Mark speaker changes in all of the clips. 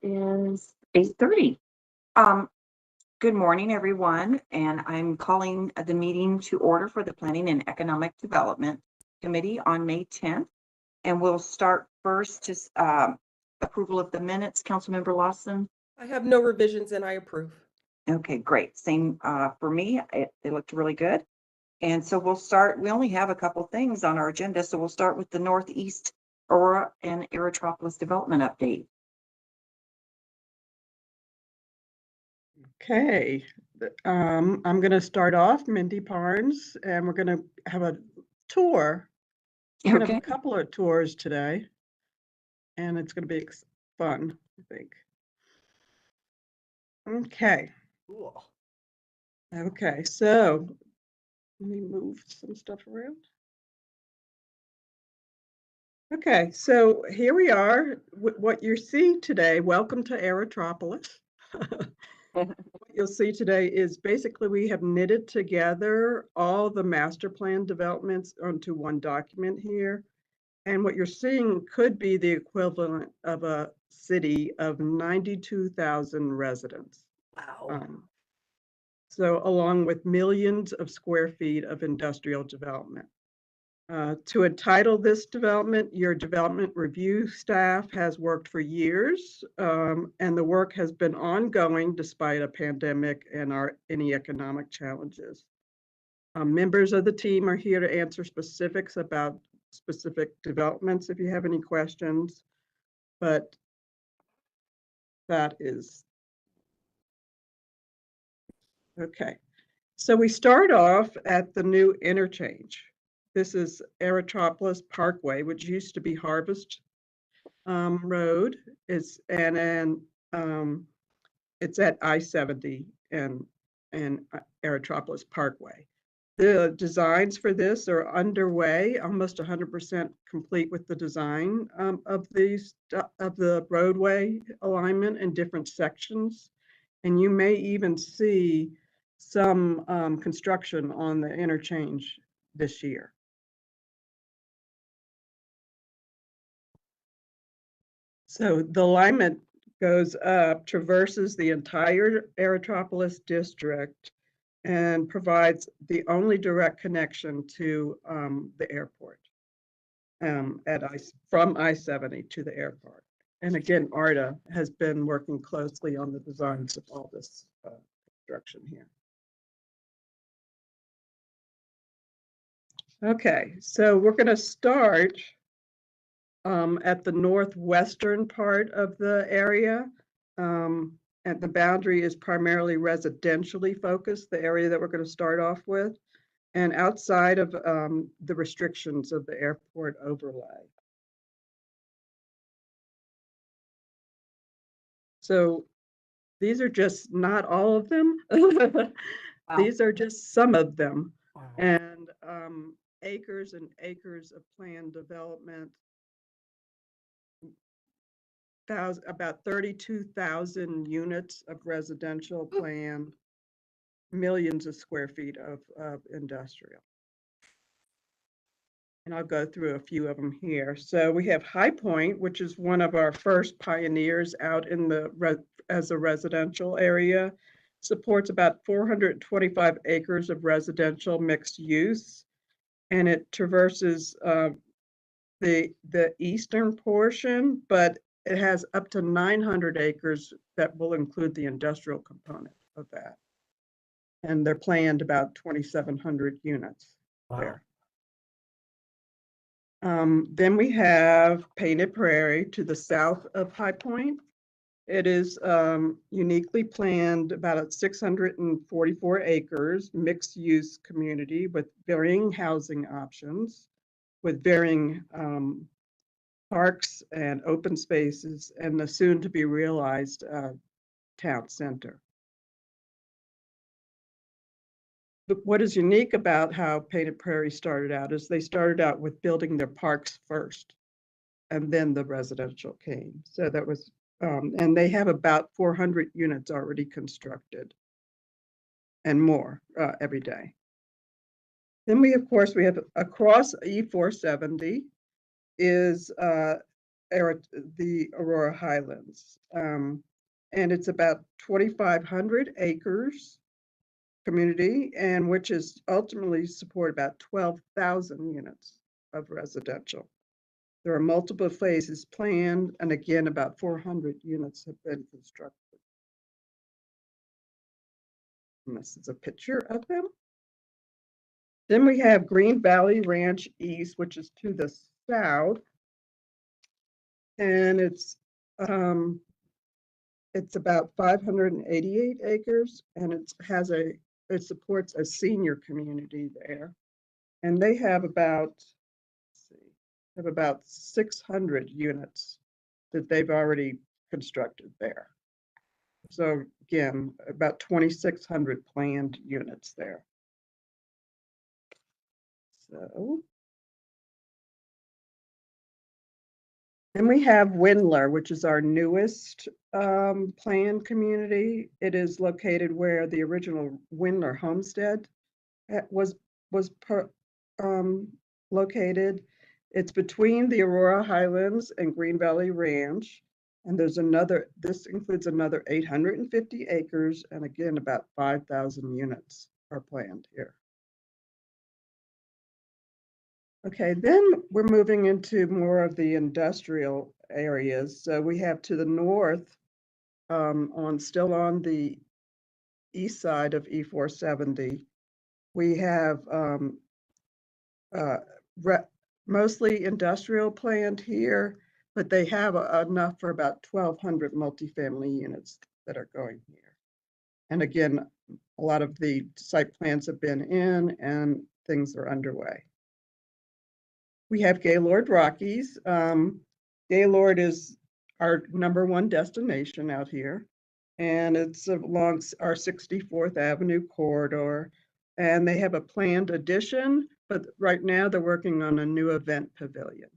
Speaker 1: is 8:30. Um, Good morning, everyone, and I'm calling the meeting to order for the Planning and Economic Development Committee on May 10th. And we'll start first to approval of the minutes. Councilmember Lawson.
Speaker 2: I have no revisions and I approve.
Speaker 1: Okay, great. Same for me. They looked really good. And so we'll start. We only have a couple things on our agenda, so we'll start with the Northeast Aurora and Aerotropolis development update.
Speaker 3: Okay, I'm going to start off, Mindy Barnes, and we're going to have a tour. We're going to have a couple of tours today, and it's going to be fun, I think. Okay.
Speaker 2: Cool.
Speaker 3: Okay, so let me move some stuff around. Okay, so here we are. What you're seeing today, welcome to Aerotropolis. What you'll see today is basically we have knitted together all the master plan developments onto one document here. And what you're seeing could be the equivalent of a city of 92,000 residents.
Speaker 2: Wow.
Speaker 3: So along with millions of square feet of industrial development. To entitle this development, your development review staff has worked for years, and the work has been ongoing despite a pandemic and any economic challenges. Members of the team are here to answer specifics about specific developments if you have any questions, but that is okay. So we start off at the new interchange. This is Aerotropolis Parkway, which used to be Harvest Road. It's at I-70 and Aerotropolis Parkway. The designs for this are underway, almost 100% complete with the design of the roadway alignment in different sections, and you may even see some construction on the interchange this year. So the alignment goes up, traverses the entire Aerotropolis district, and provides the only direct connection to the airport from I-70 to the airport. And again, ARDA has been working closely on the designs of all this construction here. Okay, so we're going to start at the northwestern part of the area. And the boundary is primarily residentially focused, the area that we're going to start off with, and outside of the restrictions of the airport overlay. So these are just not all of them. Wow. These are just some of them. Wow. And acres and acres of planned development. About 32,000 units of residential planned, millions of square feet of industrial. And I'll go through a few of them here. So we have High Point, which is one of our first pioneers out in as a residential area. Supports about 425 acres of residential mixed use, and it traverses the eastern portion, but it has up to 900 acres that will include the industrial component of that. And they're planned about 2,700 units there. Then we have Painted Prairie to the south of High Point. It is uniquely planned about 644 acres, mixed use community with varying housing options, with varying parks and open spaces, and the soon to be realized town center. But what is unique about how Painted Prairie started out is they started out with building their parks first, and then the residential came. So that was, and they have about 400 units already constructed and more every day. Then we, of course, we have across E470 is the Aurora Highlands. And it's about 2,500 acres community, and which is ultimately support about 12,000 units of residential. There are multiple phases planned, and again, about 400 units have been constructed. And this is a picture of them. Then we have Green Valley Ranch East, which is to the south, and it's about 588 acres, and it supports a senior community there, and they have about 600 units that they've already constructed there. So again, about 2,600 planned units there. So, and we have Windler, which is our newest planned community. It is located where the original Windler homestead was located. It's between the Aurora Highlands and Green Valley Ranch. And this includes another 850 acres, and again, about 5,000 units are planned here. Okay, then we're moving into more of the industrial areas. So we have to the north, still on the east side of E470, we have mostly industrial planned here, but they have enough for about 1,200 multifamily units that are going here. And again, a lot of the site plans have been in and things are underway. We have Gaylord Rockies. Gaylord is our #1 destination out here, and it's along our 64th Avenue corridor. And they have a planned addition, but right now they're working on a new event pavilion.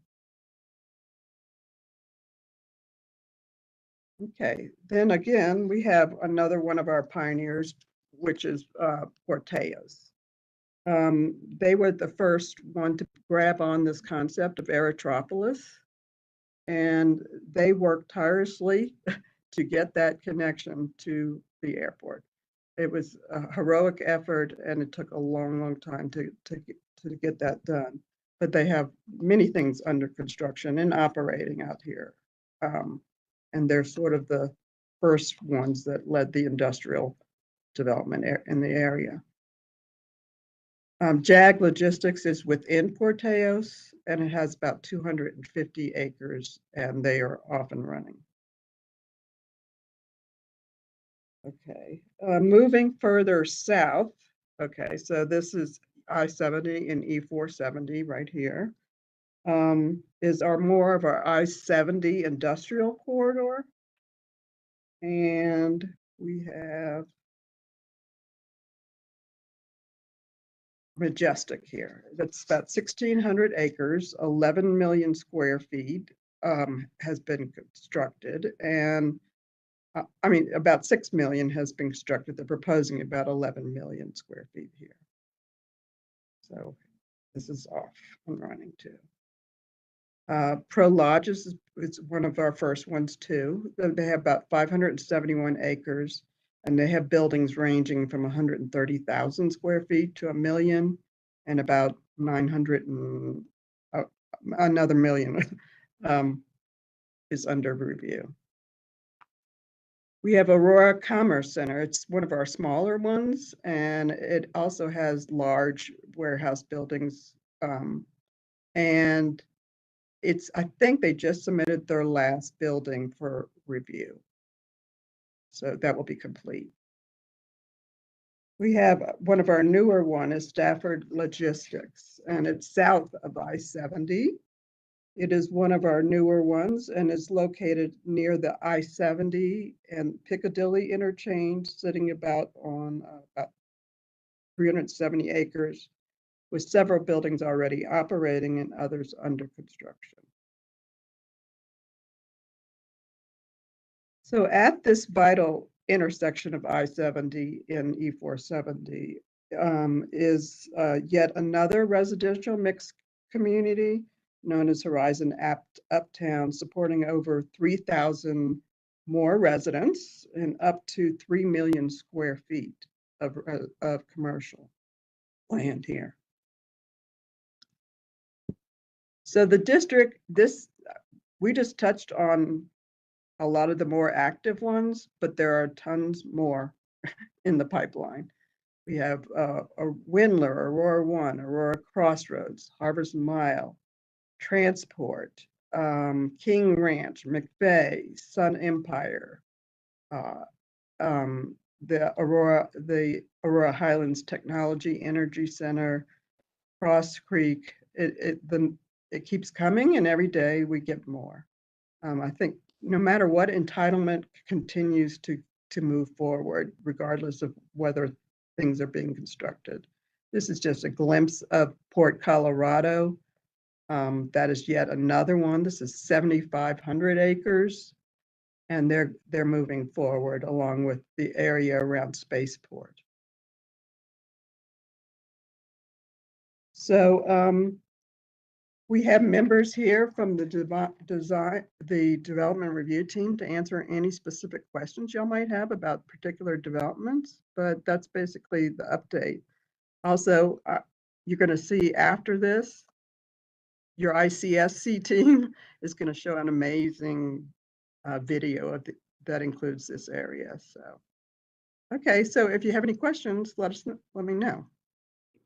Speaker 3: Okay, then again, we have another one of our pioneers, which is Porteos. They were the first one to grab on this concept of Aerotropolis, and they worked tirelessly to get that connection to the airport. It was a heroic effort, and it took a long time to get that done. But they have many things under construction and operating out here. And they're sort of the first ones that led the industrial development in the area. JAG Logistics is within Porteos, and it has about 250 acres, and they are off and running. Okay, moving further south. Okay, so this is I-70 and E470 right here. Is more of our I-70 industrial corridor. And we have Majestic here. That's about 1,600 acres, 11 million square feet has been constructed. And I mean, about 6 million has been constructed. They're proposing about 11 million square feet here. So this is off and running too. Pro Lodges is one of our first ones too. They have about 571 acres, and they have buildings ranging from 130,000 square feet to 1 million, and about 900 and another million is under review. We have Aurora Commerce Center. It's one of our smaller ones, and it also has large warehouse buildings. And I think they just submitted their last building for review. So that will be complete. We have one of our newer one is Stafford Logistics, and it's south of I-70. It is one of our newer ones and is located near the I-70 and Piccadilly interchange, sitting about 370 acres, with several buildings already operating and others under construction. So at this vital intersection of I-70 and E470 is yet another residential mixed community. known as Horizon Uptown, supporting over 3,000 more residents and up to 3 million square feet of commercial land here. So the district, we just touched on a lot of the more active ones, but there are tons more in the pipeline. We have a Windler, Aurora 1, Aurora Crossroads, Harvest Mile, Transport, King Ranch, McVeigh, Sun Empire, the Aurora Highlands Technology Energy Center, Cross Creek. It keeps coming, and every day we get more. I think no matter what, entitlement continues to move forward, regardless of whether things are being constructed. This is just a glimpse of Port Colorado. That is yet another one. This is 7,500 acres, and they're moving forward along with the area around Spaceport. So we have members here from the development review team to answer any specific questions y'all might have about particular developments, but that's basically the update. Also, you're going to see after this, your ICSC team is going to show an amazing video that includes this area. So, okay, so if you have any questions, let me know.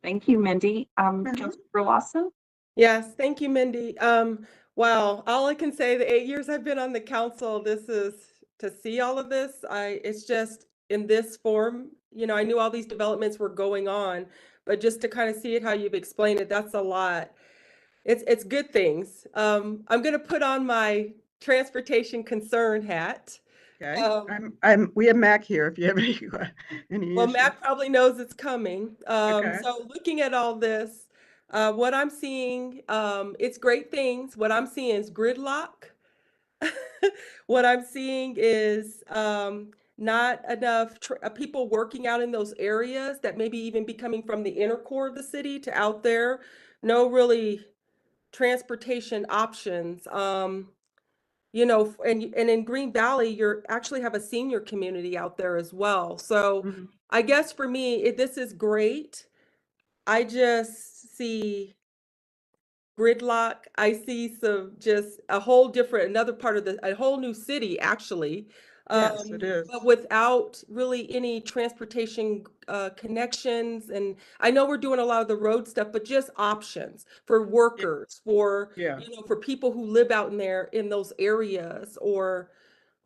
Speaker 1: Thank you, Mindy. Councilor Lawson?
Speaker 2: Yes, thank you, Mindy. Wow, all I can say, the 8 years I've been on the council, this is to see all of this. It's just in this form. You know, I knew all these developments were going on, but just to kind of see it how you've explained it, that's a lot. It's good things. I'm going to put on my transportation concern hat.
Speaker 3: Okay, we have Mac here if you have any
Speaker 2: Well,
Speaker 3: issues.
Speaker 2: Mac probably knows it's coming.
Speaker 3: Okay.
Speaker 2: So looking at all this, what I'm seeing, it's great things. What I'm seeing is gridlock. What I'm seeing is not enough people working out in those areas that maybe even be coming from the inner core of the city to out there. No really transportation options. You know, and in Green Valley, you're actually have a senior community out there as well. So I guess for me, this is great. I just see gridlock. I see just a whole different, another part of a whole new city, actually.
Speaker 3: Yes, it is.
Speaker 2: But without really any transportation connections. And I know we're doing a lot of the road stuff, but just options for workers, for, you know, for people who live out in those areas, or,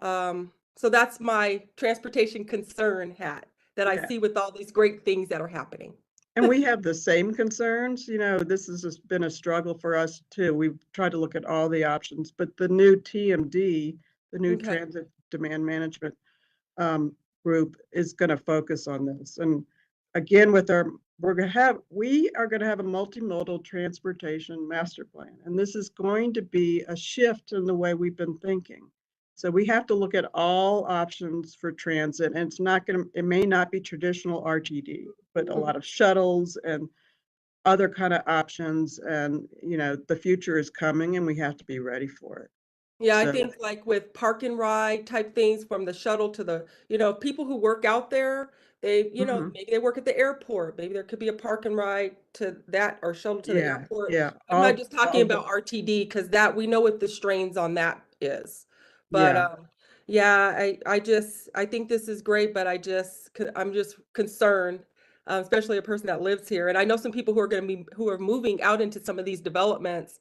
Speaker 2: so that's my transportation concern hat that I see with all these great things that are happening.
Speaker 3: And we have the same concerns. You know, this has just been a struggle for us too. We've tried to look at all the options, but the new TMD, the new Transit Demand Management group, is going to focus on this. And again, we are going to have a multimodal transportation master plan, and this is going to be a shift in the way we've been thinking. So we have to look at all options for transit, and it may not be traditional RTD, but a lot of shuttles and other kind of options. And, you know, the future is coming and we have to be ready for it.
Speaker 2: Yeah, I think like with park and ride type things, from the shuttle to the, you know, people who work out there, they, you know, maybe they work at the airport. Maybe there could be a park and ride to that, or shuttle to the airport.
Speaker 3: Yeah.
Speaker 2: I'm not just talking about RTD, because that we know what the strains on that is. But yeah, I think this is great, but I'm just concerned, especially a person that lives here. And I know some people who are moving out into some of these developments.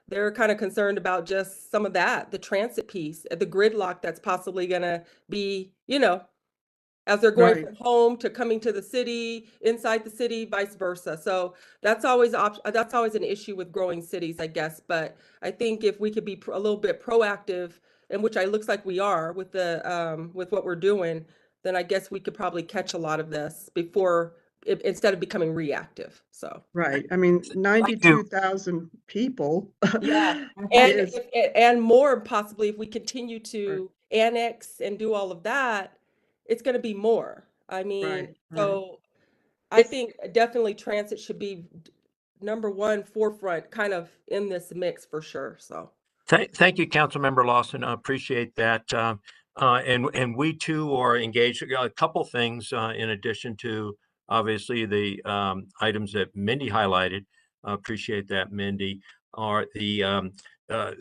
Speaker 2: They're kind of concerned about just some of that, the transit piece, the gridlock that's possibly going to be, you know, as they're going from home to coming to the city, inside the city, vice versa. So that's always an issue with growing cities, I guess. But I think if we could be a little bit proactive, and which it looks like we are with with what we're doing, then I guess we could probably catch a lot of this before, instead of becoming reactive. So
Speaker 3: I mean, 92,000 people.
Speaker 2: Yeah, and more possibly if we continue to annex and do all of that, it's going to be more. I mean, so I think definitely transit should be number one forefront kind of in this mix for sure. So.
Speaker 4: Thank you, Councilmember Lawson. I appreciate that. And we too are engaged. A couple things in addition to obviously the items that Mindy highlighted. Appreciate that, Mindy. Are the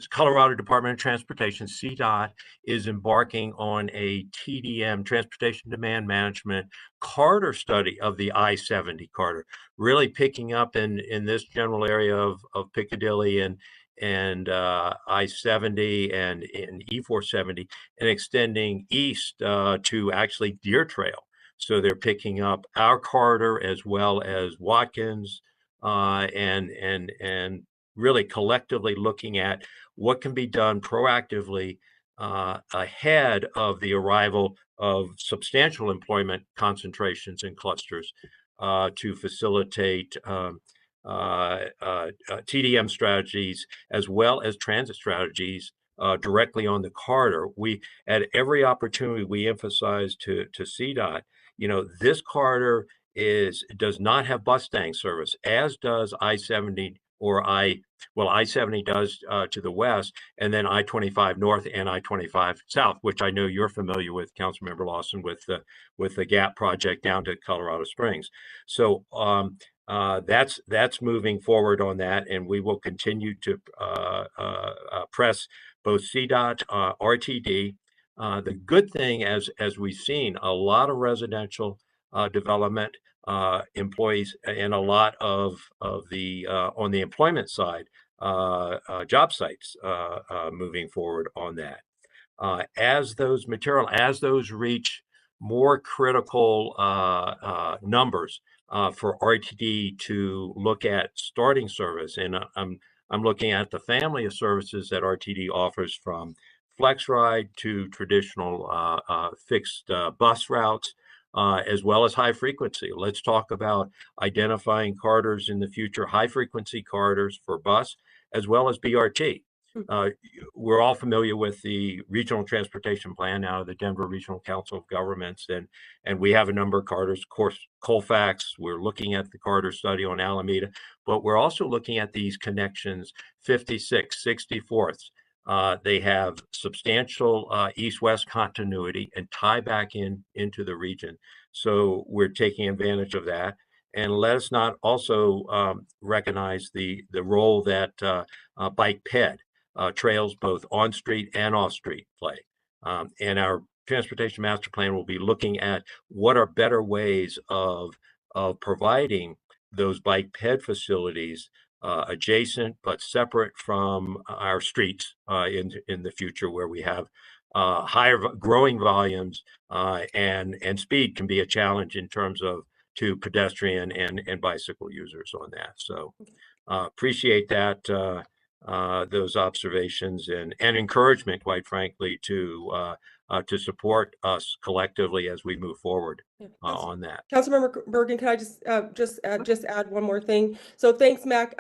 Speaker 4: Colorado Department of Transportation, CDOT, is embarking on a TDM, Transportation Demand Management corridor study of the I-70 corridor, really picking up in this general area of Piccadilly and I-70 and E-470 and extending east to actually Deer Trail. So they're picking up our corridor as well as Watkins and really collectively looking at what can be done proactively ahead of the arrival of substantial employment concentrations and clusters to facilitate TDM strategies as well as transit strategies directly on the corridor. We, at every opportunity, we emphasize to CDOT, this corridor does not have Mustang service, as does I-70 or I-70 does to the west, and then I-25 north and I-25 south, which I know you're familiar with, Councilmember Lawson, with the GAP project down to Colorado Springs. So that's moving forward on that, and we will continue to press both CDOT, RTD. The good thing, as we've seen, a lot of residential development employees and a lot of the on the employment side job sites moving forward on that. As those reach more critical numbers for RTD to look at starting service, and I'm looking at the family of services that RTD offers, from flex ride to traditional fixed bus routes, as well as high frequency. Let's talk about identifying corridors in the future, high frequency corridors for bus, as well as BRT. We're all familiar with the Regional Transportation Plan out of the Denver Regional Council of Governments, and we have a number of corridors. Of course, Colfax, we're looking at the corridor study on Alameda, but we're also looking at these connections, 56, 64th. They have substantial east-west continuity and tie back into the region. So we're taking advantage of that. And let us not also recognize the role that bike ped trails, both on-street and off-street, play. And our Transportation Master Plan will be looking at what are better ways of providing those bike ped facilities adjacent but separate from our streets in the future, where we have higher growing volumes and speed can be a challenge in terms of to pedestrian and bicycle users on that. So appreciate that, those observations and encouragement, quite frankly, to support us collectively as we move forward on that.
Speaker 2: Councilmember Bergan, can I just add one more thing? So thanks, Mac.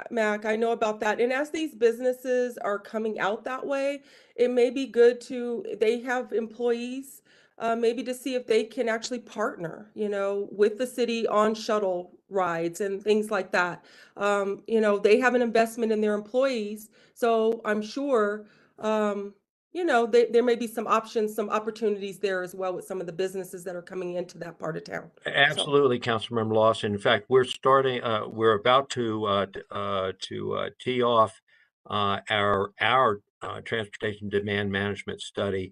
Speaker 2: I know about that. And as these businesses are coming out that way, it may be good they have employees, maybe to see if they can actually partner, with the city on shuttle rides and things like that. They have an investment in their employees. So I'm sure, there may be some options, some opportunities there as well with some of the businesses that are coming into that part of town.
Speaker 4: Absolutely, Councilmember Lawson. In fact, we're about to tee off our transportation demand management study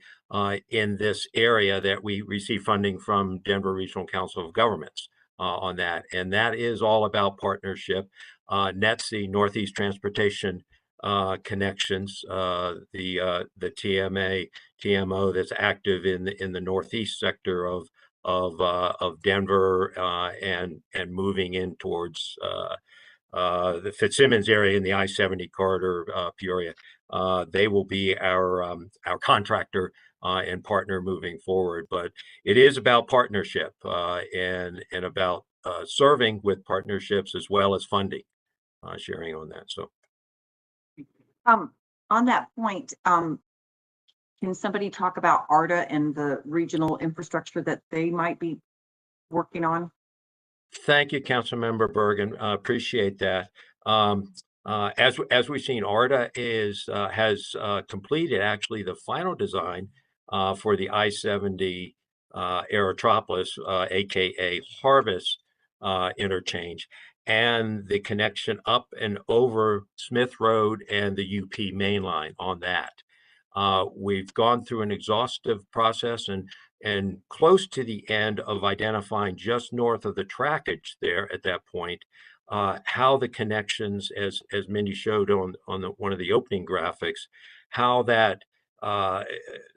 Speaker 4: in this area that we receive funding from Denver Regional Council of Governments on that. And that is all about partnership. NETC, Northeast Transportation connections, the TMO that's active in the Northeast sector of Denver and moving in towards the Fitzsimmons area in the I-70 corridor, Peoria. They will be our contractor and partner moving forward. But it is about partnership and about serving with partnerships as well as funding sharing on that. So.
Speaker 1: On that point, can somebody talk about ARTA and the regional infrastructure that they might be working on?
Speaker 4: Thank you, Councilmember Bergan. Appreciate that. As we've seen, ARDA has completed actually the final design for the I-70 Aerotropolis, aka Harvest interchange, and the connection up and over Smith Road and the UP main line on that. We've gone through an exhaustive process and close to the end of identifying just north of the trackage there at that point, how the connections, as Mindy showed on one of the opening graphics, how that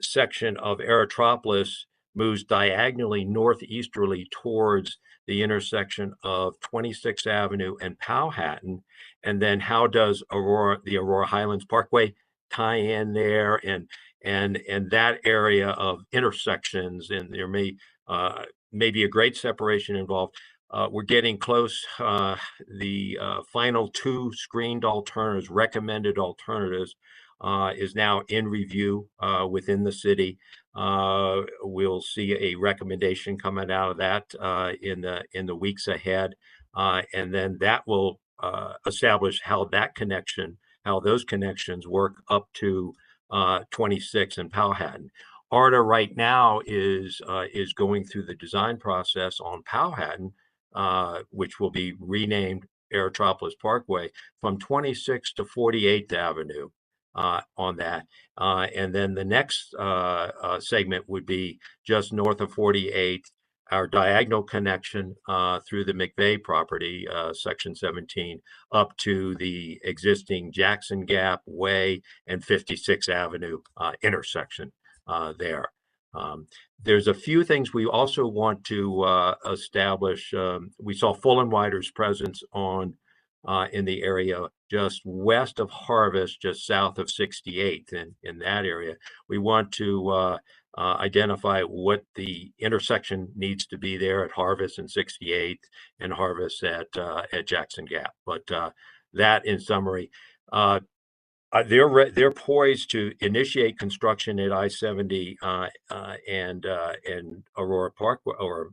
Speaker 4: section of Aerotropolis moves diagonally northeasterly towards the intersection of 26th Avenue and Powhatan, and then how does the Aurora Highlands Parkway tie in there, and that area of intersections, and there may be a grade separation involved. We're getting close. The final 2 screened alternatives, recommended alternatives, is now in review within the city. We'll see a recommendation coming out of that in the weeks ahead, and then that will establish how those connections work up to 26 and Powhatan. ARDA right now is going through the design process on Powhatan, which will be renamed Aerotropolis Parkway, from 26th to 48th Avenue on that. And then the next segment would be just north of 48th, our diagonal connection through the McVeigh property, section 17, up to the existing Jackson Gap Way and 56th Avenue intersection there. There's a few things we also want to establish. We saw Full and Wider's presence in the area just west of Harvest, just south of 68th, in that area. We want to identify what the intersection needs to be there at Harvest and 68th, and Harvest at Jackson Gap. But that, in summary, they're poised to initiate construction at I-70 and Aurora Parkway, or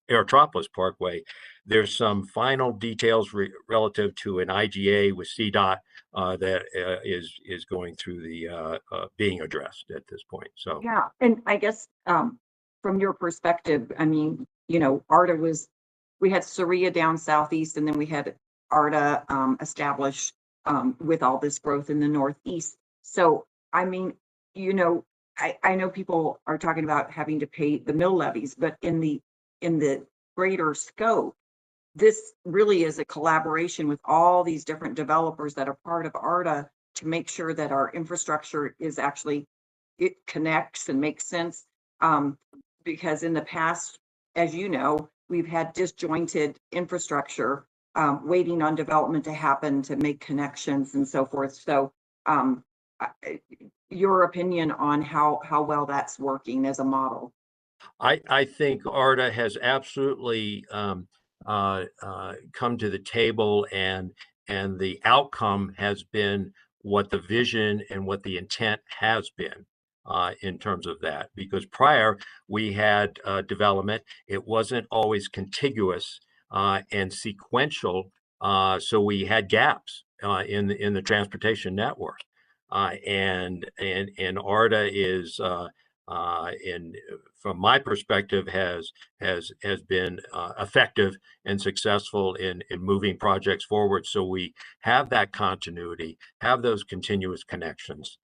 Speaker 4: Aerotropolis Parkway. There's some final details relative to an IGA with CDOT that is going through the being addressed at this point. So
Speaker 1: yeah, and I guess from your perspective, I mean, ARDA we had Saria down southeast, and then we had ARDA established with all this growth in the northeast. So I mean, I know people are talking about having to pay the mill levies, but in the greater scope, this really is a collaboration with all these different developers that are part of ARDA to make sure that our infrastructure is actually, it connects and makes sense. Because in the past, as you know, we've had disjointed infrastructure waiting on development to happen to make connections and so forth. So your opinion on how well that's working as a model?
Speaker 4: I think ARDA has absolutely come to the table, and the outcome has been what the vision and what the intent has been in terms of that. Because prior we had development, it wasn't always contiguous and sequential, so we had gaps in the transportation network, and ARDA is from my perspective has been effective and successful in moving projects forward. So we have that continuity, have those continuous connections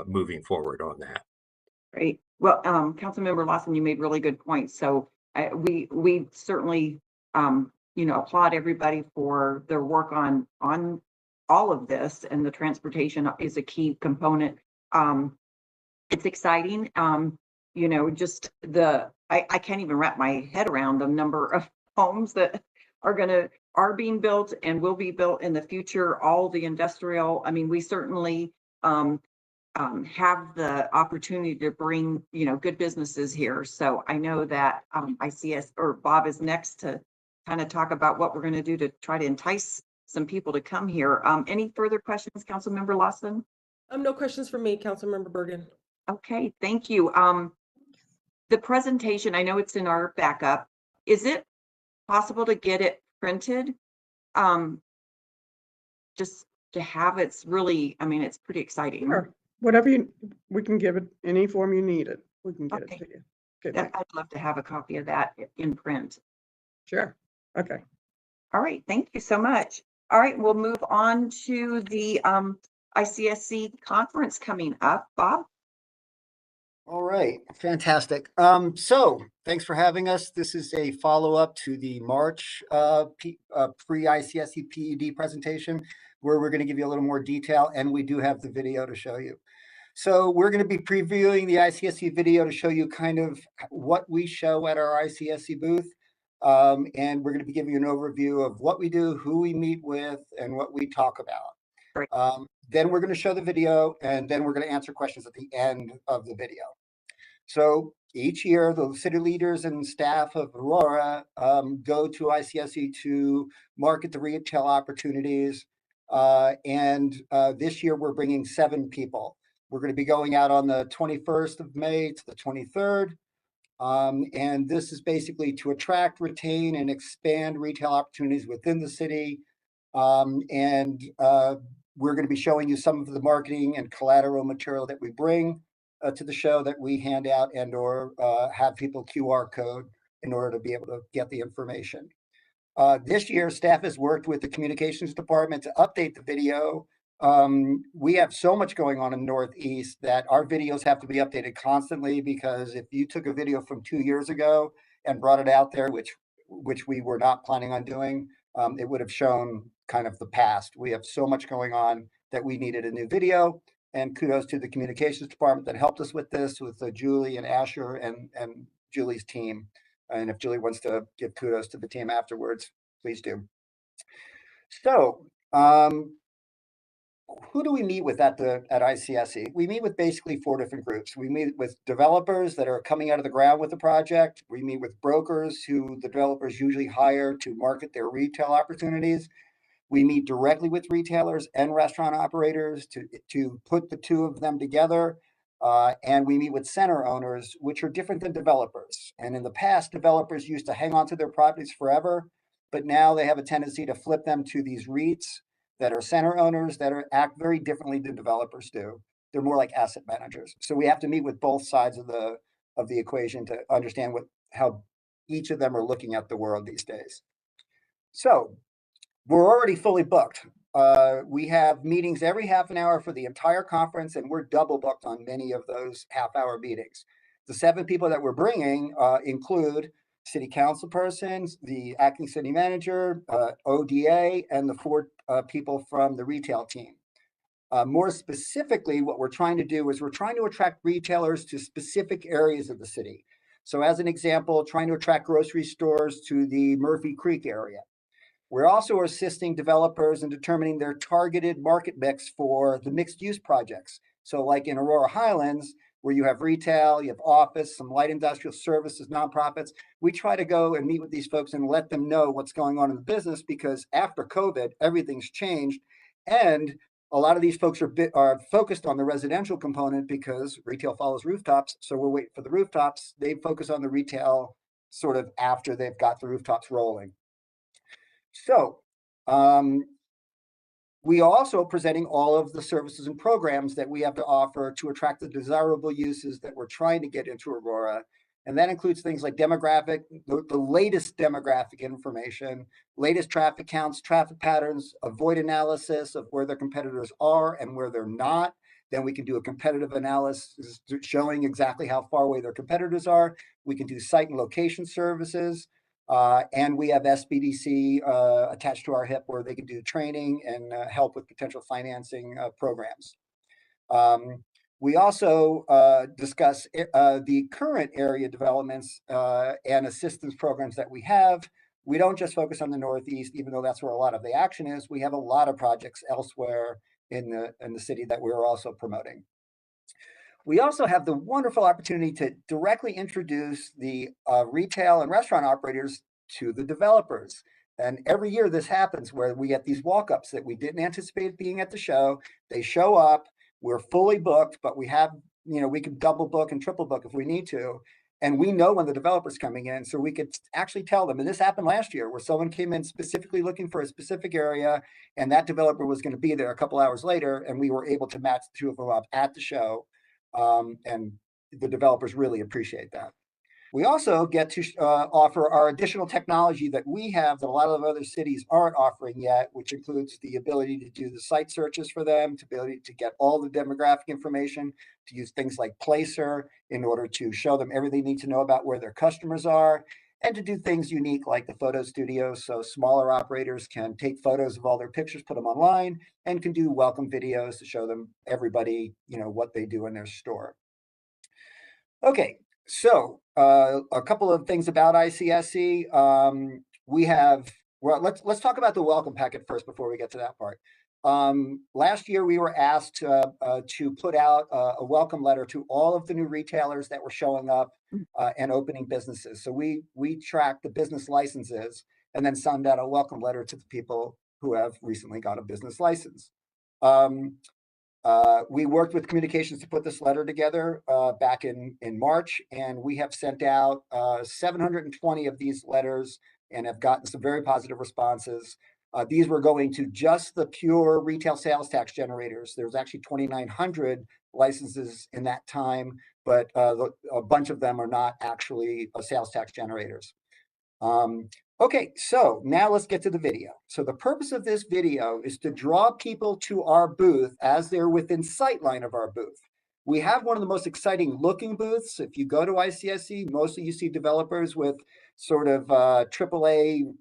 Speaker 4: moving forward on that.
Speaker 1: Great. Well, Councilmember Lawson, you made really good points. So we certainly applaud everybody for their work on all of this, and the transportation is a key component. It's exciting. Just I can't even wrap my head around the number of homes that are being built and will be built in the future. All the industrial. I mean, we certainly have the opportunity to bring good businesses here. So I know that Bob is next to kind of talk about what we're going to do to try to entice some people to come here. Any further questions, Councilmember Lawson?
Speaker 2: No questions for me, Councilmember Bergan.
Speaker 1: Okay, thank you. The presentation, I know it's in our backup. Is it possible to get it printed? just to have it's really, I mean, it's pretty exciting.
Speaker 3: Sure. Whatever we can give it any form you need it. We can get
Speaker 1: Okay.
Speaker 3: it to you. Good.
Speaker 1: I'd love to have a copy of that in print.
Speaker 3: Sure. Okay.
Speaker 1: All right, thank you so much. All right, we'll move on to the ICSC conference coming up. Bob?
Speaker 5: All right, fantastic. So thanks for having us. This is a follow-up to the March pre-ICSC PED presentation, where we're going to give you a little more detail, and we do have the video to show you. So we're going to be previewing the ICSC video to show you kind of what we show at our ICSC booth. And we're going to be giving you an overview of what we do, who we meet with, and what we talk about.
Speaker 1: Great.
Speaker 5: Then we're going to show the video, and then we're going to answer questions at the end of the video. So each year, the city leaders and staff of Aurora go to ICSC to market the retail opportunities. And this year, we're bringing 7 people. We're going to be going out on the 21st of May to the 23rd. And this is basically to attract, retain, and expand retail opportunities within the city. We're going to be showing you some of the marketing and collateral material that we bring to the show, that we hand out and or have people QR code in order to be able to get the information. This year, staff has worked with the communications department to update the video. We have so much going on in the Northeast that our videos have to be updated constantly, because if you took a video from 2 years ago and brought it out there, which we were not planning on doing, it would have shown kind of the past. We have so much going on that we needed a new video, and kudos to the communications department that helped us with this, with Julie and Asher and Julie's team. And if Julie wants to give kudos to the team afterwards, please do. So, who do we meet with at ICSC? We meet with basically 4 different groups. We meet with developers that are coming out of the ground with the project. We meet with brokers who the developers usually hire to market their retail opportunities. We meet directly with retailers and restaurant operators to put the two of them together. And we meet with center owners, which are different than developers. And in the past, developers used to hang on to their properties forever, but now they have a tendency to flip them to these REITs that are center owners that act very differently than developers do. They're more like asset managers. So we have to meet with both sides of the equation to understand how each of them are looking at the world these days. So we're already fully booked. We have meetings every half an hour for the entire conference, and we're double booked on many of those half-hour meetings. The 7 people that we're bringing include city council persons, the acting city manager, ODA, and the 4 people from the retail team. More specifically, what we're trying to do is we're trying to attract retailers to specific areas of the city. So as an example, trying to attract grocery stores to the Murphy Creek area. We're also assisting developers in determining their targeted market mix for the mixed use projects. So like in Aurora Highlands, where you have retail, you have office, some light industrial services, nonprofits, we try to go and meet with these folks and let them know what's going on in the business, because after COVID, everything's changed. And a lot of these folks are focused on the residential component because retail follows rooftops. So we're waiting for the rooftops. They focus on the retail sort of after they've got the rooftops rolling. So we are also presenting all of the services and programs that we have to offer to attract the desirable uses that we're trying to get into Aurora. And that includes things like demographic, the latest demographic information, latest traffic counts, traffic patterns, a void analysis of where their competitors are and where they're not. Then we can do a competitive analysis showing exactly how far away their competitors are. We can do site and location services. And we have SBDC attached to our hip, where they can do training and help with potential financing programs. We also discuss the current area developments and assistance programs that we have. We don't just focus on the Northeast, even though that's where a lot of the action is. We have a lot of projects elsewhere in the city that we're also promoting. We also have the wonderful opportunity to directly introduce the retail and restaurant operators to the developers. And every year this happens, where we get these walk-ups that we didn't anticipate being at the show. They show up, we're fully booked, but we have, we can double book and triple book if we need to. And we know when the developer's coming in, so we could actually tell them. And this happened last year where someone came in specifically looking for a specific area, and that developer was going to be there a couple hours later, and we were able to match the two of them up at the show. And the developers really appreciate that. We also get to offer our additional technology that we have that a lot of other cities aren't offering yet, which includes the ability to do the site searches for them, the ability to get all the demographic information, to use things like Placer in order to show them everything they need to know about where their customers are, and to do things unique like the photo studio, so smaller operators can take photos of all their pictures, put them online, and can do welcome videos to show them everybody, what they do in their store. Okay, so a couple of things about ICSC. Let's talk about the welcome packet first before we get to that part. Last year, we were asked to put out a welcome letter to all of the new retailers that were showing up and opening businesses. So we track the business licenses and then send out a welcome letter to the people who have recently got a business license. We worked with communications to put this letter together back in March, and we have sent out 720 of these letters and have gotten some very positive responses. These were going to just the pure retail sales tax generators. There was actually 2,900 licenses in that time, but a bunch of them are not actually sales tax generators. Okay, so now let's get to the video. So the purpose of this video is to draw people to our booth as they're within sightline of our booth. We have one of the most exciting looking booths. If you go to ICSC, mostly you see developers with sort of AAA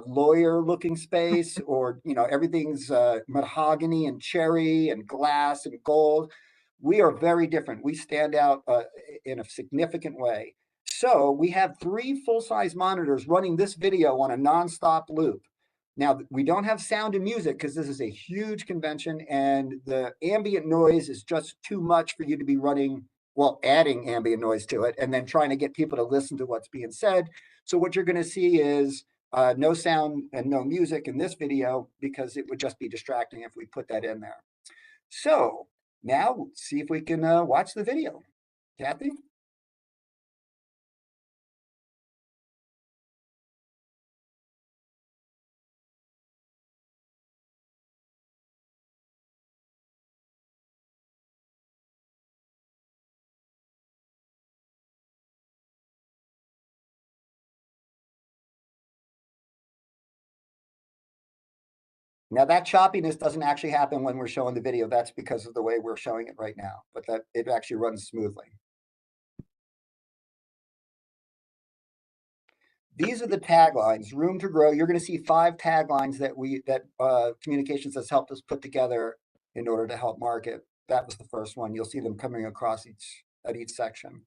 Speaker 5: lawyer looking space, or everything's mahogany and cherry and glass and gold. We are very different. We stand out in a significant way. So we have 3 full-size monitors running this video on a nonstop loop. Now, we don't have sound and music because this is a huge convention and the ambient noise is just too much for you to be adding ambient noise to it and then trying to get people to listen to what's being said. So what you're going to see is no sound and no music in this video because it would just be distracting if we put that in there. So now see if we can watch the video. Kathy? Now that choppiness doesn't actually happen when we're showing the video. That's because of the way we're showing it right now, but that it actually runs smoothly. These are the taglines, room to grow. You're going to see 5 taglines that communications has helped us put together in order to help market. That was the first one. You'll see them coming across at each section.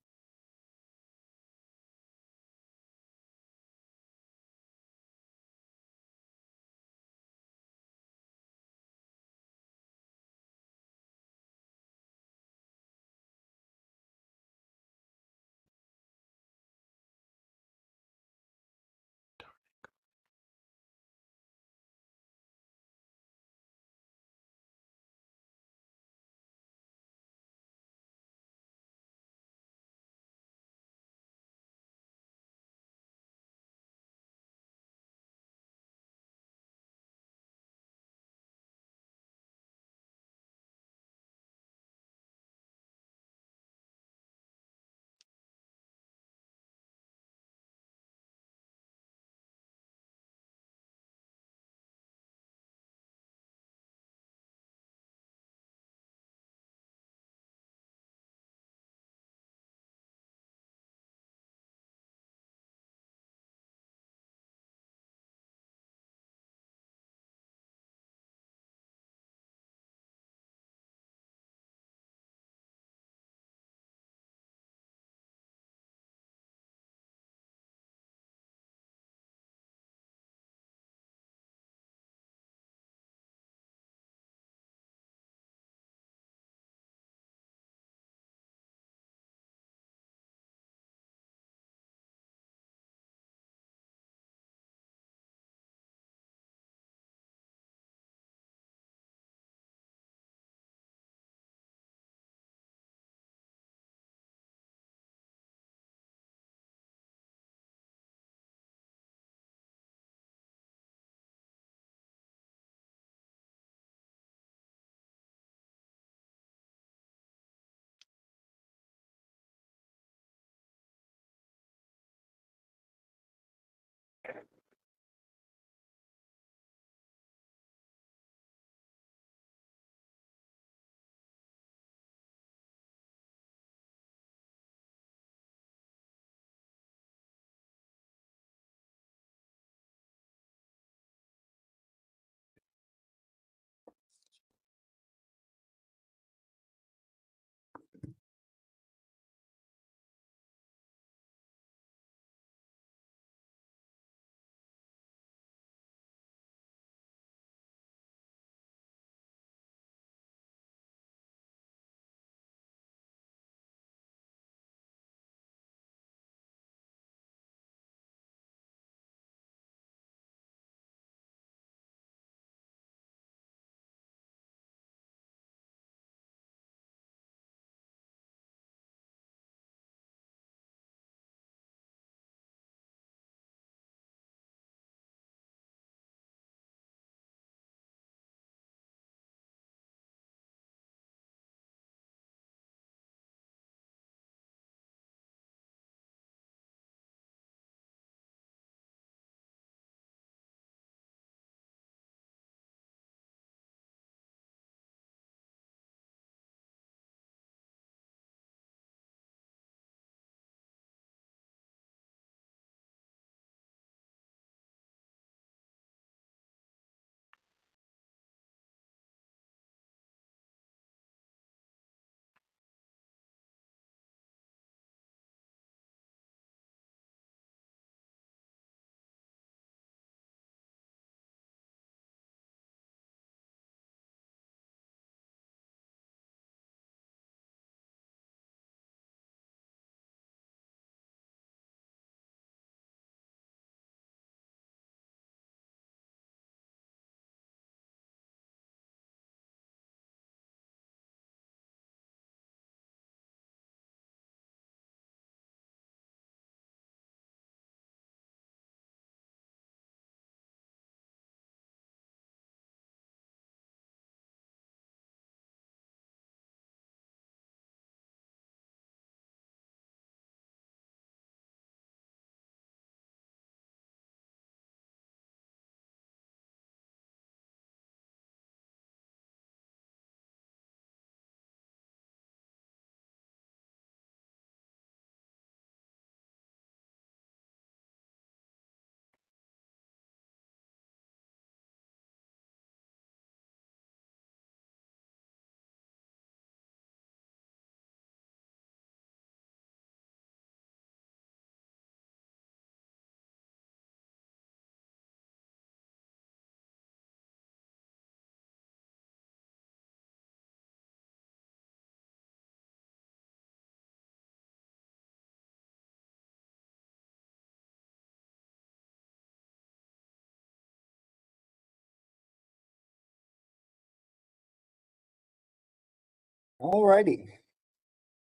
Speaker 5: All righty.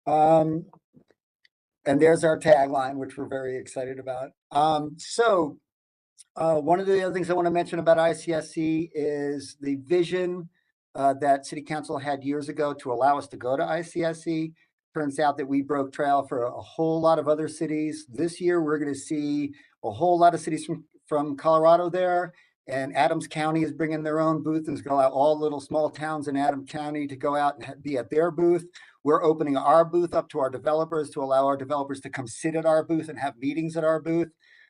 Speaker 5: And there's our tagline, which we're very excited about. One of the other things I want to mention about ICSC is the vision that City Council had years ago to allow us to go to ICSC. Turns out that we broke trail for a whole lot of other cities. This year, we're going to see a whole lot of cities from Colorado there. And Adams County is bringing their own booth and is going to allow all little small towns in Adams County to go out and be at their booth. We're opening our booth up to our developers to allow our developers to come sit at our booth and have meetings at our booth.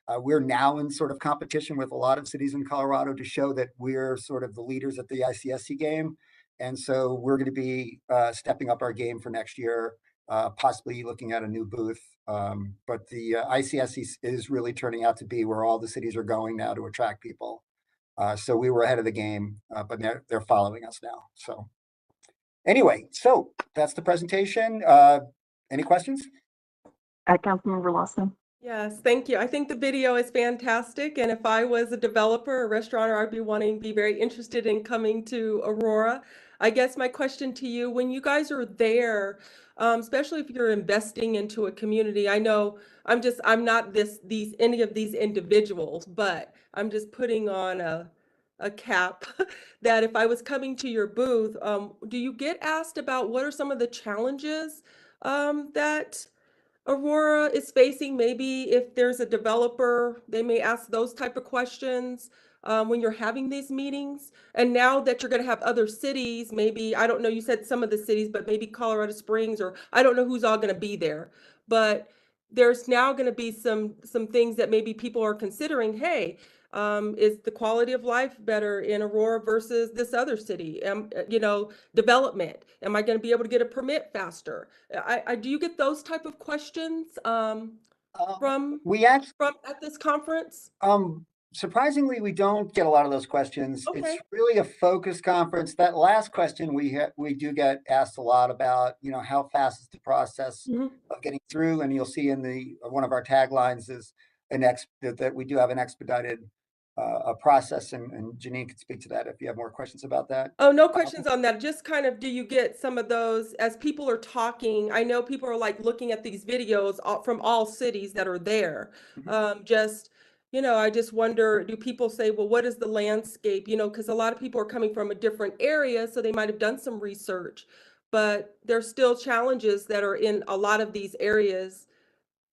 Speaker 5: We're now in sort of competition with a lot of cities in Colorado to show that we're sort of the leaders at the ICSC game. And so we're going to be stepping up our game for next year, possibly looking at a new booth. But the ICSC is really turning out to be where all the cities are going now to attract people. So we were ahead of the game, but they're following us now. So anyway, so that's the presentation. Any questions?
Speaker 1: Councilmember Lawson.
Speaker 2: Yes, thank you. I think the video is fantastic. And if I was a developer or restaurateur, I'd be very interested in coming to Aurora. I guess my question to you, when you guys are there, especially if you're investing into a community, I know I'm not any of these individuals, but I'm just putting on a cap that if I was coming to your booth, do you get asked about what are some of the challenges that Aurora is facing. Maybe if there's a developer, they may ask those type of questions when you're having these meetings. And now that you're going to have other cities, maybe, I don't know, you said some of the cities, but maybe Colorado Springs, or I don't know who's all going to be there. But there's now going to be some things that maybe people are considering. Hey, is the quality of life better in Aurora versus this other city? Development. Am I going to be able to get a permit faster? I do you get those type of questions from
Speaker 5: We actually,
Speaker 2: from at this conference?
Speaker 5: surprisingly, we don't get a lot of those questions.
Speaker 2: Okay.
Speaker 5: It's really a focus conference. That last question we do get asked a lot about, how fast is the process
Speaker 2: Mhm.
Speaker 5: of getting through? And you'll see in one of our taglines is that we do have an expedited a process, and Janine could speak to that if you have more questions about that.
Speaker 2: Oh, no questions on that. Just kind of, do you get some of those as people are talking? I know people are like looking at these videos from all cities that are there. I just wonder, do people say, well, what is the landscape? Because a lot of people are coming from a different area, so they might have done some research, but there's still challenges that are in a lot of these areas.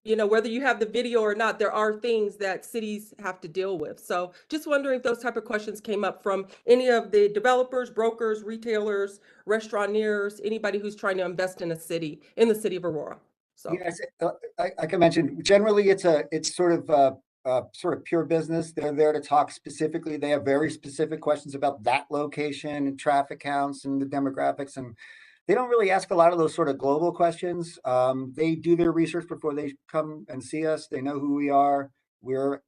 Speaker 2: Whether you have the video or not, there are things that cities have to deal with. So just wondering if those type of questions came up from any of the developers, brokers, retailers, restaurateurs, anybody who's trying to invest in in the city of Aurora. So.
Speaker 5: Yes, I can mention, generally it's sort of pure business. They're there to talk specifically. They have very specific questions about that location and traffic counts and the demographics, and they don't really ask a lot of those sort of global questions. They do their research before they come and see us. They know who we are. We're,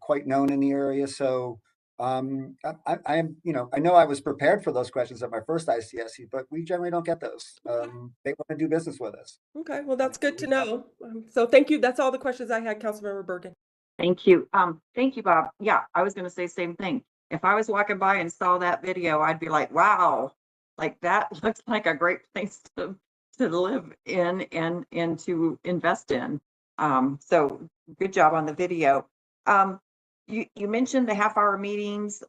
Speaker 5: quite known in the area. So I know I was prepared for those questions at my first ICSC, but we generally don't get those. They want to do business with us.
Speaker 2: Okay, well, that's good to know. So thank you. That's all the questions I had, Councilmember Bergan.
Speaker 1: Thank you. Thank you, Bob. Yeah, I was going to say the same thing. If I was walking by and saw that video, I'd be like, wow, like that looks like a great place to live in and to invest in. So good job on the video. You mentioned the half-hour meetings.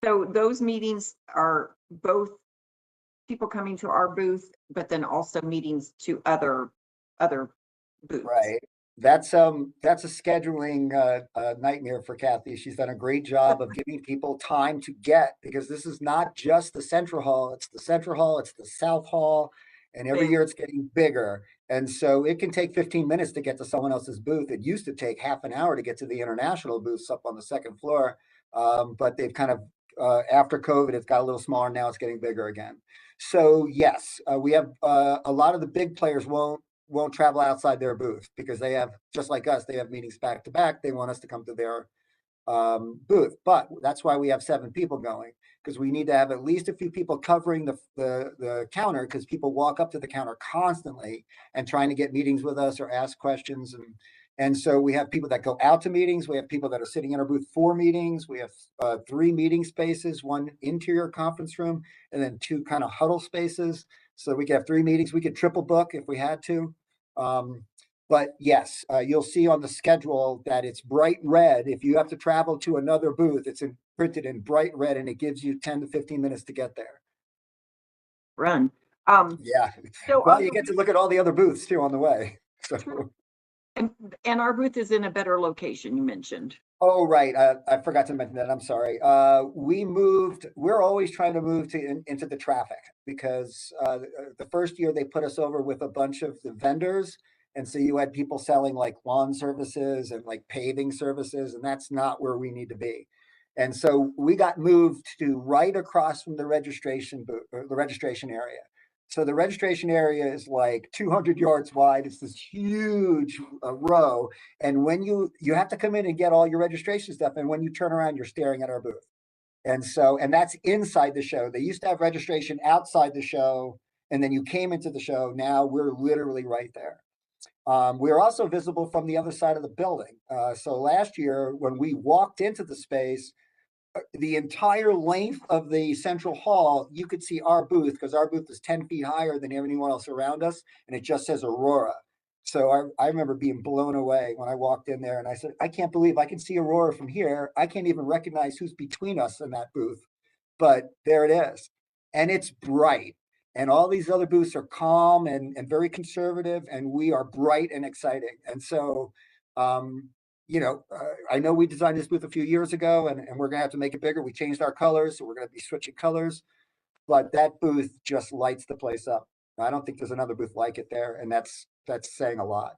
Speaker 1: So those meetings are both people coming to our booth, but then also meetings to other booths.
Speaker 5: Right. That's a scheduling nightmare for Kathy. She's done a great job of giving people time to get, because this is not just the central hall, it's the central hall, it's the south hall, and every year it's getting bigger. And so it can take 15 minutes to get to someone else's booth. It used to take half an hour to get to the international booths up on the second floor. But they've kind of, after COVID, it's got a little smaller. Now it's getting bigger again. So yes, we have a lot of the big players won't travel outside their booth, because they have, just like us, they have meetings back to back. They want us to come to their booth, but that's why we have 7 people going, because we need to have at least a few people covering the counter, because people walk up to the counter constantly and trying to get meetings with us or ask questions. And so we have people that go out to meetings. We have people that are sitting in our booth for meetings. We have 3 meeting spaces, 1 interior conference room, and then 2 kind of huddle spaces. So we could have 3 meetings. We could triple book if we had to. But yes, you'll see on the schedule that it's bright red. If you have to travel to another booth, it's printed in bright red, and it gives you 10 to 15 minutes to get there.
Speaker 1: Run.
Speaker 5: Yeah.
Speaker 1: So
Speaker 5: well, you get to look at all the other booths too on the way. So.
Speaker 1: And our booth is in a better location, you mentioned.
Speaker 5: Oh, right. I forgot to mention that. I'm sorry. We're always trying to move into the traffic, because the first year they put us over with a bunch of the vendors. And so you had people selling like lawn services and like paving services, and that's not where we need to be. And so we got moved to right across from the registration booth, or the registration area. So the registration area is like 200 yards wide. It's this huge row. And when you have to come in and get all your registration stuff. And when you turn around, you're staring at our booth. And that's inside the show. They used to have registration outside the show, and then you came into the show. Now we're literally right there. We're also visible from the other side of the building. So last year, when we walked into the space, the entire length of the central hall, you could see our booth, because our booth is 10 feet higher than anyone else around us, and it just says Aurora. So I remember being blown away when I walked in there, and I said, I can't believe I can see Aurora from here. I can't even recognize who's between us in that booth, but there it is. And it's bright. And all these other booths are calm and very conservative, and we are bright and exciting. And so, I know we designed this booth a few years ago, and we're going to have to make it bigger. We changed our colors, so we're going to be switching colors. But that booth just lights the place up. I don't think there's another booth like it there, and that's saying a lot.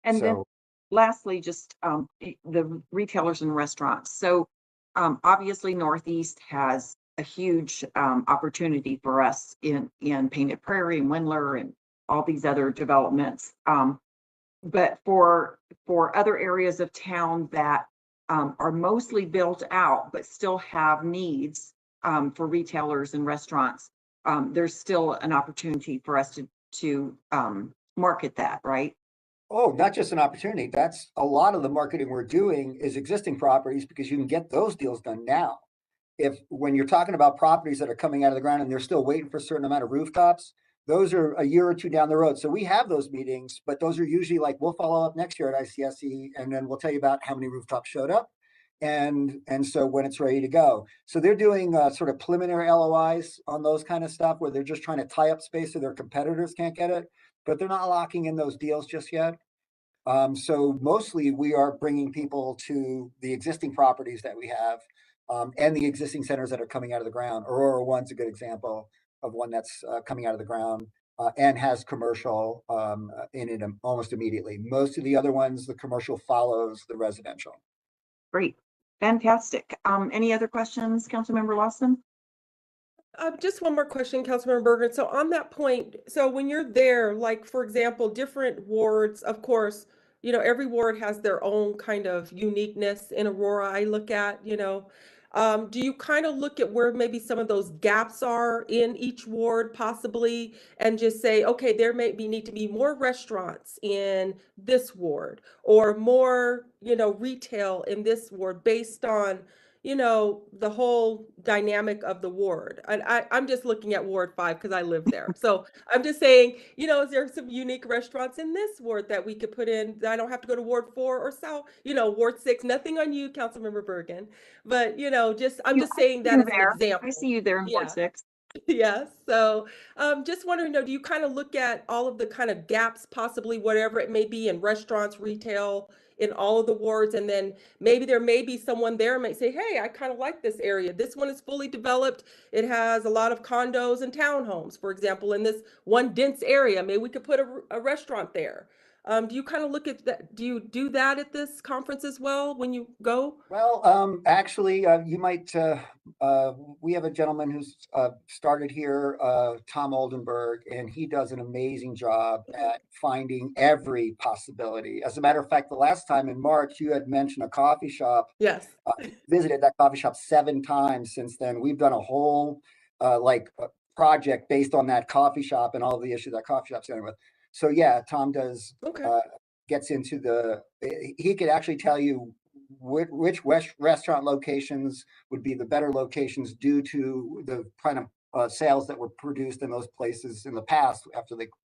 Speaker 1: And then
Speaker 5: So,
Speaker 1: lastly, just the retailers and restaurants. So obviously Northeast has a huge opportunity for us in Painted Prairie and Windler and all these other developments. But for other areas of town that are mostly built out but still have needs for retailers and restaurants, there's still an opportunity for us to market that, right?
Speaker 5: oh, not just an opportunity. That's a lot of the marketing we're doing is existing properties, because you can get those deals done now. When you're talking about properties that are coming out of the ground and they're still waiting for a certain amount of rooftops, those are a year or two down the road. So we have those meetings, but those are usually like, we'll follow up next year at ICSE, and then we'll tell you about how many rooftops showed up. And so when it's ready to go. So they're doing sort of preliminary LOIs on those kind of stuff, where they're just trying to tie up space so their competitors can't get it, but they're not locking in those deals just yet. So mostly we are bringing people to the existing properties that we have, and the existing centers that are coming out of the ground. Aurora One's a good example of one that's coming out of the ground and has commercial in it almost immediately. Most of the other ones, the commercial follows the residential.
Speaker 1: Great. Fantastic. Any other questions, Councilmember Lawson?
Speaker 2: Just one more question, Councilmember Bergan. So on that point, so when you're there, like, for example, different wards, of course, every ward has their own kind of uniqueness. In Aurora, I look at, do you kind of look at where maybe some of those gaps are in each ward possibly, and just say, okay, there need to be more restaurants in this ward, or more, retail in this ward, based on the whole dynamic of the ward. And I'm just looking at Ward 5 because I live there. So I'm just saying, is there some unique restaurants in this ward that we could put in, that I don't have to go to Ward 4 or South, Ward 6, nothing on you, Councilmember Bergan. But, I'm just saying that as an example.
Speaker 1: I see you there in Ward 6.
Speaker 2: Yes. So just wondering, do you kind of look at all of the kind of gaps, possibly whatever it may be, in restaurants, retail, in all of the wards, and then maybe there may be someone there might say, hey, I kind of like this area. This one is fully developed. It has a lot of condos and townhomes, for example, in this one dense area. Maybe we could put a restaurant there. Do you kind of look at that? Do you do that at this conference as well when you go?
Speaker 5: Well, actually, you might, we have a gentleman who's started here, Tom Oldenburg, and he does an amazing job at finding every possibility. As a matter of fact, the last time in March, you had mentioned a coffee shop.
Speaker 2: Yes.
Speaker 5: Visited that coffee shop 7 times since then. We've done a whole project based on that coffee shop and all the issues that coffee shop's dealing with. So yeah, Tom does, gets into he could actually tell you which restaurant locations would be the better locations due to the kind of sales that were produced in those places in the past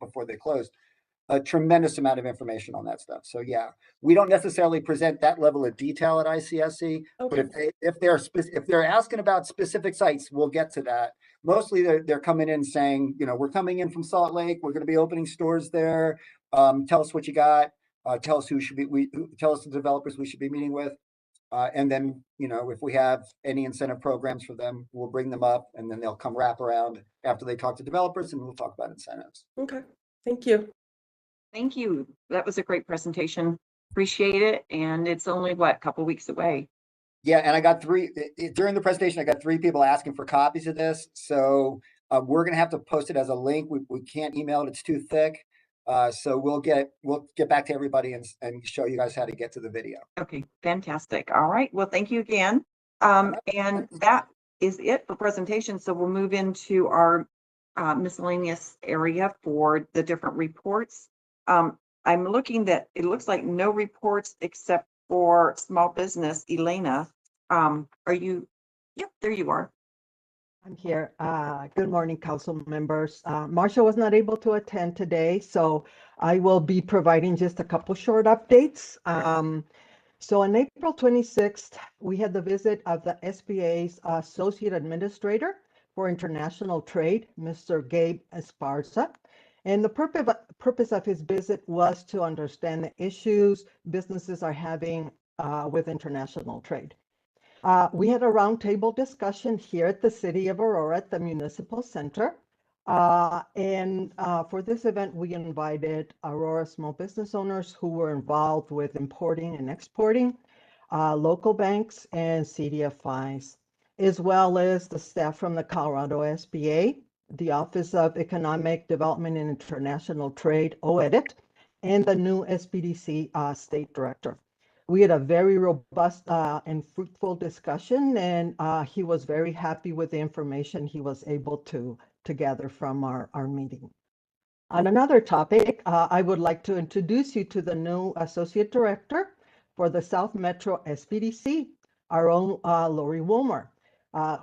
Speaker 5: before they closed. A tremendous amount of information on that stuff. So yeah, we don't necessarily present that level of detail at ICSE, but if they're asking about specific sites, we'll get to that. Mostly they're coming in saying, we're coming in from Salt Lake, we're going to be opening stores there. Tell us what you got. Tell us tell us the developers we should be meeting with. And then, if we have any incentive programs for them, we'll bring them up, and then they'll come wrap around after they talk to developers, and we'll talk about incentives.
Speaker 2: Okay. Thank you.
Speaker 1: Thank you. That was a great presentation. Appreciate it. And it's only a couple weeks away.
Speaker 5: Yeah, and I got during the presentation, I got 3 people asking for copies of this. So we're going to have to post it as a link. We can't email it. It's too thick. So we'll get back to everybody and show you guys how to get to the video.
Speaker 1: Okay, fantastic. All right. Well, thank you again. And that is it for presentation. So we'll move into our miscellaneous area for the different reports. I'm looking that it looks like no reports except for small business. Elena, are you? Yep, there you are.
Speaker 6: I'm here. Good morning, council members. Marsha was not able to attend today, so I will be providing just a couple short updates. So on April 26th, we had the visit of the SBA's Associate Administrator, for International Trade, Mr. Gabe Esparza. And the purpose of his visit was to understand the issues businesses are having with international trade. We had a roundtable discussion here at the City of Aurora at the Municipal Center. For this event, we invited Aurora small business owners who were involved with importing and exporting, local banks and CDFIs, as well as the staff from the Colorado SBA, the Office of Economic Development and International Trade, OEDIT, and the new SBDC State Director. We had a very robust and fruitful discussion, and he was very happy with the information he was able to gather from our meeting. On another topic, I would like to introduce you to the new Associate Director for the South Metro SBDC, our own Lori Wilmer,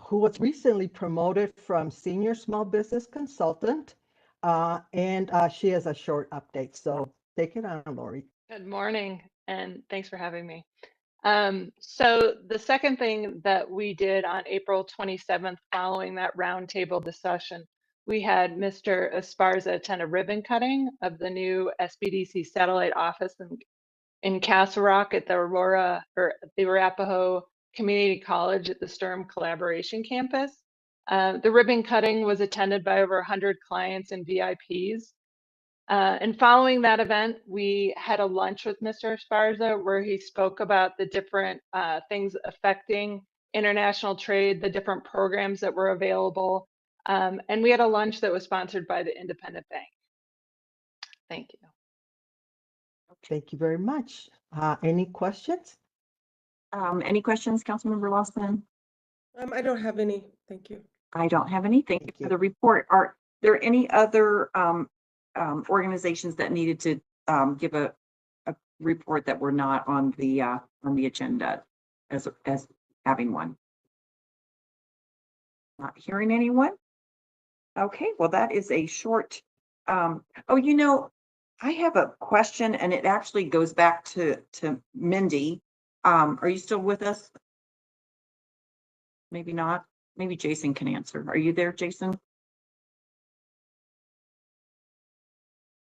Speaker 6: who was recently promoted from Senior Small Business Consultant, and she has a short update. So take it on, Lori.
Speaker 7: Good morning, and thanks for having me. So the second thing that we did on April 27th, following that roundtable discussion, we had Mr. Esparza attend a ribbon cutting of the new SBDC satellite office in Castle Rock at the Aurora or the Arapahoe Community College at the Sturm Collaboration Campus. The ribbon cutting was attended by over 100 clients and VIPs. And following that event, we had a lunch with Mr. Esparza where he spoke about the different things affecting international trade, the different programs that were available. And we had a lunch that was sponsored by the Independent Bank. Thank you.
Speaker 6: Thank you very much. Any questions?
Speaker 1: Any questions, Councilmember Lawson?
Speaker 2: I don't have any. Thank you.
Speaker 1: I don't have any. Thank you
Speaker 6: Thank
Speaker 1: for
Speaker 6: you.
Speaker 1: the report. Are there any other organizations that needed to give a report that were not on the agenda as having one? Not hearing anyone. Okay, well, that is a short. Oh, you know, I have a question, and it actually goes back to Mindy. Are you still with us? Maybe not. Maybe Jason can answer. Are you there, Jason?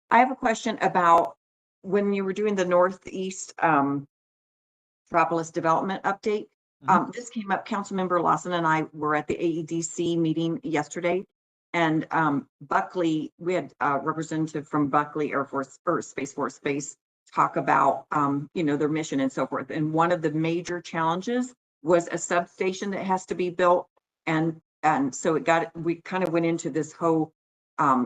Speaker 1: I have a question about when you were doing the Northeast Metropolis Development Update. This came up, Councilmember Lawson and I were at the AEDC meeting yesterday, and Buckley, we had a representative from Buckley Air Force or Space Force Base talk about, you know, their mission and so forth. And one of the major challenges was a substation that has to be built. And so we kind of went into this whole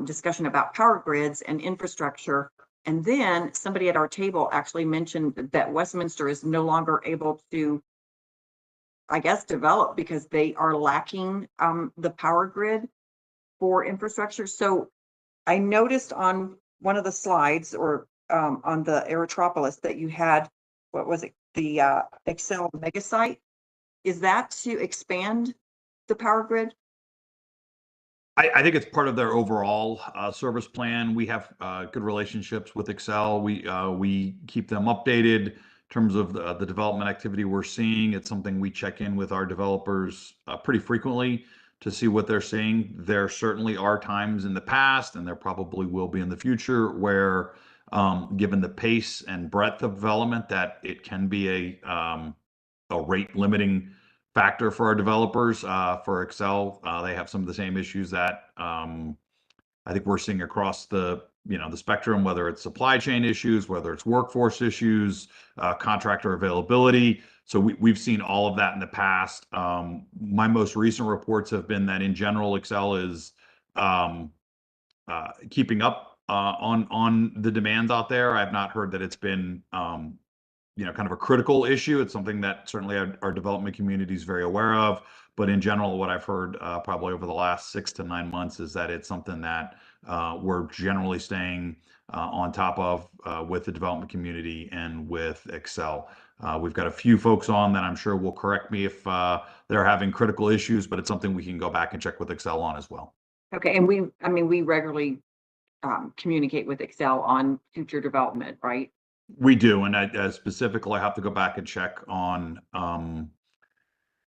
Speaker 1: discussion about power grids and infrastructure. And then somebody at our table actually mentioned that Westminster is no longer able to, I guess, develop because they are lacking the power grid for infrastructure. So I noticed on one of the slides or on the Aerotropolis that you had, what was it? The Excel mega site. Is that to expand the power grid?
Speaker 8: I think it's part of their overall service plan. We have good relationships with Excel. We keep them updated in terms of the development activity we're seeing. It's something we check in with our developers pretty frequently to see what they're seeing. There certainly are times in the past, and there probably will be in the future, where given the pace and breadth of development, that it can be a rate limiting factor for our developers. For Excel, they have some of the same issues that I think we're seeing across the spectrum, whether it's supply chain issues, whether it's workforce issues, contractor availability. So we've seen all of that in the past. My most recent reports have been that in general, Excel is keeping up on the demands out there. I've not heard that it's been kind of a critical issue. It's something that certainly our development community is very aware of. But in general, what I've heard probably over the last 6 to 9 months is that it's something that we're generally staying on top of with the development community and with Excel. We've got a few folks on that I'm sure will correct me if they're having critical issues, but it's something we can go back and check with Excel on as well.
Speaker 1: Okay, and we regularly communicate with Excel on future development, right?
Speaker 8: We do, and specifically, I have to go back and check on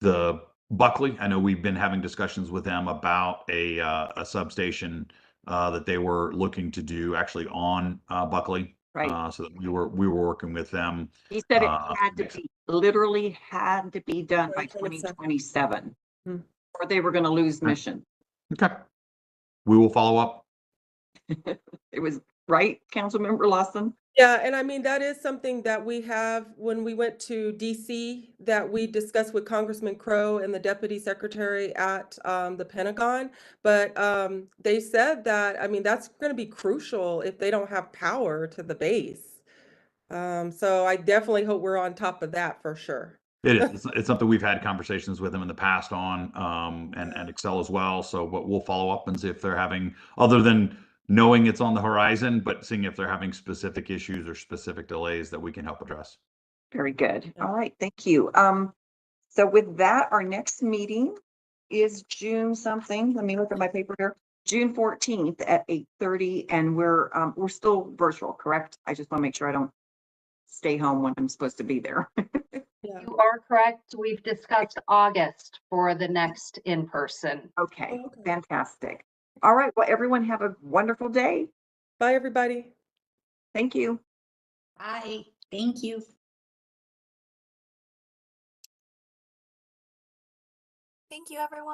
Speaker 8: the Buckley, I know we've been having discussions with them about a substation that they were looking to do actually on Buckley.
Speaker 1: Right.
Speaker 8: So that we were working with them.
Speaker 1: He said it had to
Speaker 8: next-
Speaker 1: be, literally had to be done by
Speaker 2: 2027.
Speaker 1: 2027,
Speaker 2: Hmm.
Speaker 1: or they were gonna lose mission.
Speaker 8: Okay. We will follow up.
Speaker 1: It was, right, Councilmember Lawson?
Speaker 2: Yeah, and I mean, that is something that we have when we went to DC that we discussed with Congressman Crow and the Deputy Secretary at the Pentagon. But they said that, I mean, that's going to be crucial if they don't have power to the base. So I definitely hope we're on top of that for sure.
Speaker 8: It is. It's something we've had conversations with them in the past on, and Excel as well. So, but we'll follow up and see if they're having, other than knowing it's on the horizon, but seeing if they're having specific issues or specific delays that we can help address.
Speaker 1: Very good.
Speaker 2: Yeah.
Speaker 1: All right, thank you. So with that, our next meeting is June something. Let me look at my paper here. June 14th at 8:30, and we're still virtual, correct? I just want to make sure I don't stay home when I'm supposed to be there.
Speaker 2: Yeah.
Speaker 9: You are correct. We've discussed August for the next in-person.
Speaker 1: Okay,
Speaker 2: Oh, okay.
Speaker 1: fantastic. All right, well, everyone have a wonderful day.
Speaker 2: Bye, everybody.
Speaker 1: Thank you.
Speaker 10: Bye. Thank you.
Speaker 11: Thank you, everyone.